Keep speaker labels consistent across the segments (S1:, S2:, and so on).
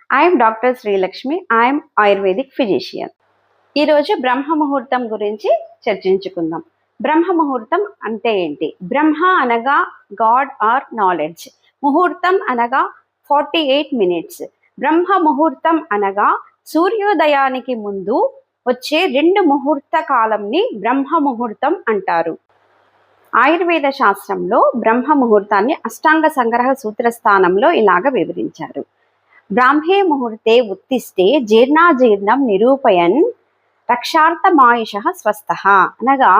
S1: I'm doctor Srilakshmi. I'm ayurvedic physician. ఈరోజు బ్రహ్మ ముహూర్తం గురించి చర్చించుకుందాం. బ్రహ్మ ముహూర్తం అంటే ఏంటి? బ్రహ్మ అనగా గాడ్ ఆర్ నాలెడ్జ్. ముహూర్తం అనగా 48 minutes. బ్రహ్మ ముహూర్తం అనగా సూర్యోదయానికి ముందు వచ్చే 2 ముహూర్త కాలంని బ్రహ్మ ముహూర్తం అంటారు. ఆయుర్వేద శాస్త్రంలో బ్రహ్మ ముహూర్తాన్ని అష్టాంగ సంగ్రహ సూత్ర స్థానంలో ఇలాగ వివరించారు. బ్రాహ్మే ముహూర్తే ఉత్తిష్టే జీర్ణాజీర్ణం నిరూపయన్ రక్షార్థమాయుష స్వస్థ. అనగా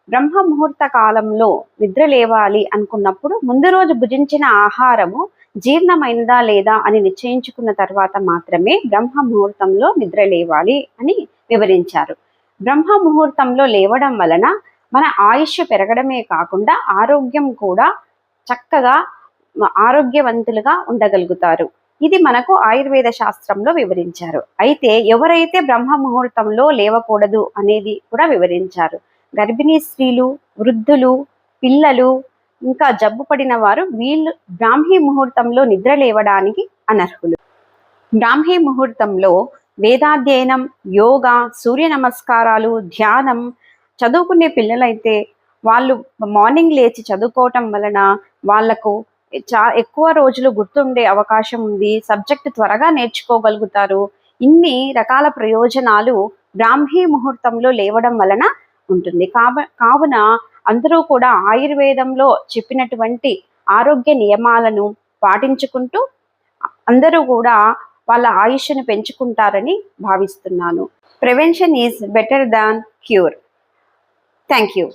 S1: బ్రహ్మ ముహూర్త కాలంలో నిద్ర లేవాలి అనుకున్నప్పుడు ముందు రోజు భుజించిన ఆహారము జీర్ణమైందా లేదా అని నిశ్చయించుకున్న తర్వాత మాత్రమే బ్రహ్మ ముహూర్తంలో నిద్ర లేవాలి అని వివరించారు. బ్రహ్మ ముహూర్తంలో లేవడం వలన మన ఆయుష్ పెరగడమే కాకుండా ఆరోగ్యం కూడా చక్కగా ఆరోగ్యవంతులుగా ఉండగలుగుతారు. ఇది మనకు ఆయుర్వేద శాస్త్రంలో వివరించారు. అయితే ఎవరైతే బ్రహ్మ ముహూర్తంలో లేవకూడదు అనేది కూడా వివరించారు. గర్భిణీ స్త్రీలు, వృద్ధులు, పిల్లలు, ఇంకా జబ్బు పడిన వారు వీళ్ళు బ్రాహ్మీ ముహూర్తంలో నిద్ర లేవడానికి అనర్హులు. బ్రాహ్మీ ముహూర్తంలో వేదాధ్యయనం, యోగా, సూర్య నమస్కారాలు, ధ్యానం చదువుకునే పిల్లలైతే వాళ్ళు మార్నింగ్ లేచి చదువుకోవటం వలన వాళ్లకు ఎక్కువ రోజులు గుర్తుండే అవకాశం ఉంది. సబ్జెక్ట్ త్వరగా నేర్చుకోగలుగుతారు. ఇన్ని రకాల ప్రయోజనాలు బ్రాహ్మీ ముహూర్తంలో లేవడం వలన ఉంటుంది. కావున అందరూ కూడా ఆయుర్వేదంలో చెప్పినటువంటి ఆరోగ్య నియమాలను పాటించుకుంటూ అందరూ కూడా వాళ్ళ ఆయుష్ను పెంచుకుంటారని భావిస్తున్నాను. Prevention is better than cure. Thank you.